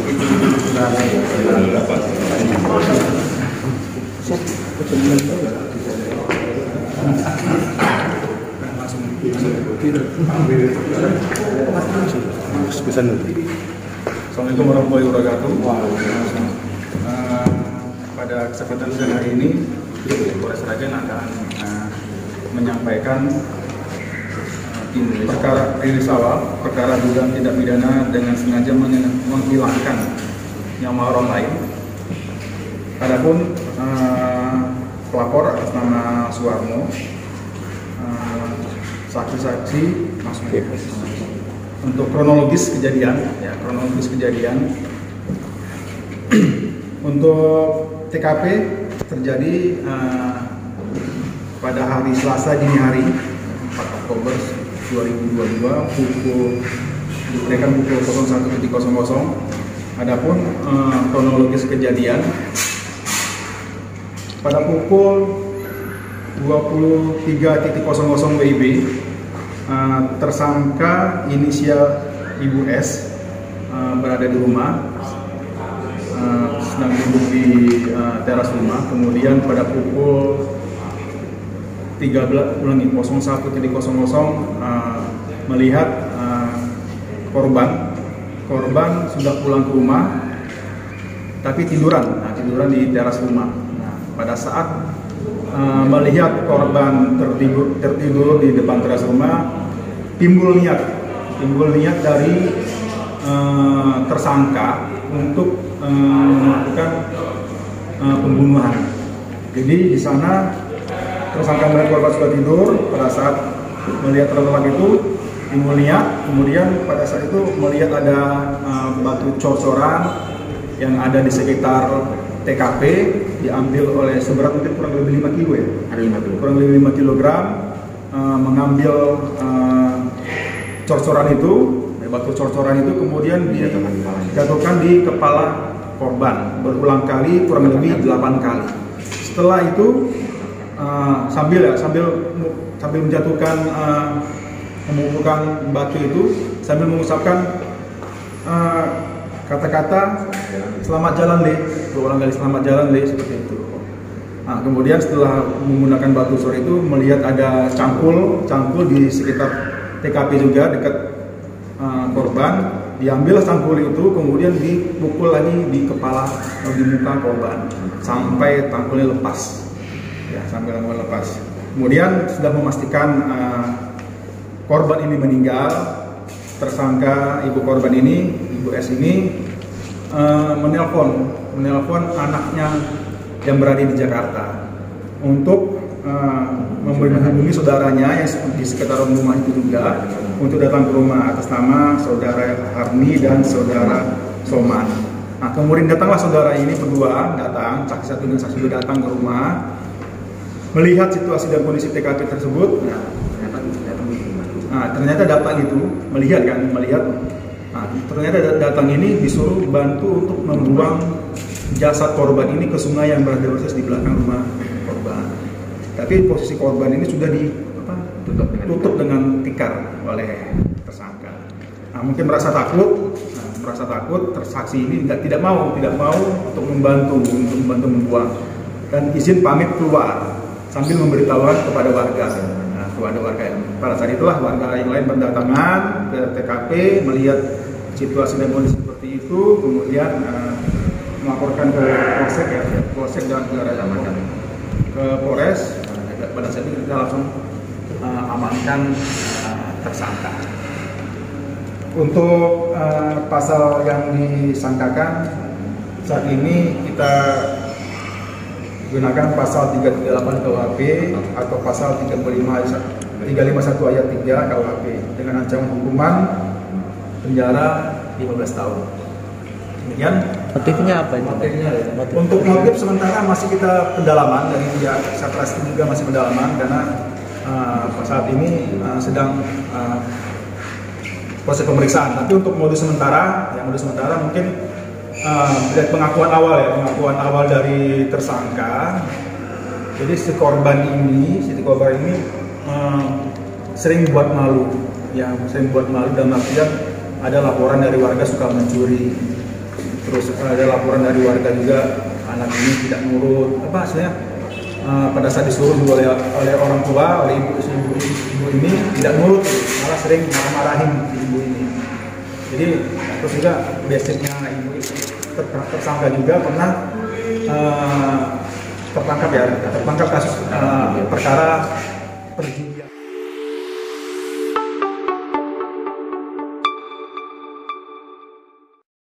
Assalamualaikum warahmatullahi wabarakatuh. Pada kesempatan siang hari ini, Polres Sragen akan menyampaikan perkara rilis awal, perkara dugaan tindak pidana dengan sengaja menghilangkan nyawa orang lain. Adapun pelapor atas nama Suwarno, saksi-saksi masuk. Untuk kronologis kejadian, untuk TKP terjadi pada hari Selasa dini hari 4 Oktober 2022 pukul 01.00. Adapun kronologis kejadian pada pukul 23.00 WIB, tersangka inisial Ibu S berada di rumah, sedang duduk di teras rumah. Kemudian pada pukul 01.00 melihat korban sudah pulang ke rumah, tapi tiduran di teras rumah. Pada saat melihat korban tertidur di depan teras rumah, timbul niat dari tersangka untuk melakukan pembunuhan. Jadi di sana tersangka melihat korban sudah tidur. Pada saat melihat terlelap itu timbul niat. Kemudian pada saat itu melihat ada batu cor-coran yang ada di sekitar TKP, diambil oleh seberat mungkin kurang lebih 5 kilo ya? Kurang lebih 5 kilogram, mengambil cor-coran itu, batu cor-coran itu kemudian dijatuhkan di kepala korban berulang kali, kurang lebih 8 kali. Setelah itu sambil menjatuhkan, memukulkan batu itu, sambil mengucapkan kata-kata selamat jalan deh, berulang kali selamat jalan deh, seperti itu. Nah, kemudian setelah menggunakan batu cor itu melihat ada cangkul di sekitar TKP juga dekat korban, diambil cangkul itu kemudian dipukul lagi di kepala atau di muka korban sampai cangkulnya lepas. Ya, sampai cangkulnya lepas. Kemudian sudah memastikan korban ini meninggal. Tersangka ibu korban ini, Ibu S ini, menelpon anaknya yang berada di Jakarta untuk menghubungi saudaranya yang di sekitar rumah itu juga untuk datang ke rumah atas nama saudara Harni dan saudara Soman. Nah, kemudian datanglah saudara ini berdua datang, saksi satu dan saksi dua datang ke rumah, melihat situasi dan kondisi TKP tersebut. Nah, ternyata datang itu melihat. Nah, ternyata datang ini disuruh bantu untuk membuang jasad korban ini ke sungai yang berada persis di belakang rumah korban. Tapi posisi korban ini sudah ditutup dengan tikar oleh tersangka. Nah, mungkin merasa takut, tersaksi ini tidak mau untuk membantu membuang dan izin pamit keluar sambil memberitahukan kepada warga. Pada saat itulah warga yang lain berdatangan ke TKP, melihat situasi dan kondisi seperti itu, kemudian melaporkan ke Polsek dan ke Polres. Pada saat itu kita langsung amankan tersangka. Untuk pasal yang disangkakan saat ini kita gunakan pasal 338 KUHP atau pasal 351 ayat 3 KUHP dengan ancaman hukuman penjara 15 tahun. Demikian. Motifnya apa itu? Untuk motif sementara masih kita pendalaman, dari pihak Satreskrim juga masih pendalaman karena saat ini sedang proses pemeriksaan. Tapi untuk modus sementara mungkin dari pengakuan awal dari tersangka. Jadi si korban ini sering buat malu dalam artian ada laporan dari warga suka mencuri. Terus ada laporan dari warga juga anak ini tidak nurut apa hasilnya, pada saat disuruh juga oleh orang tua, oleh ibu ini tidak nurut, malah sering marah-marahin ibu ini. Jadi terus juga basicnya ibu tersangka juga pernah tertangkap kasus perkara perjudian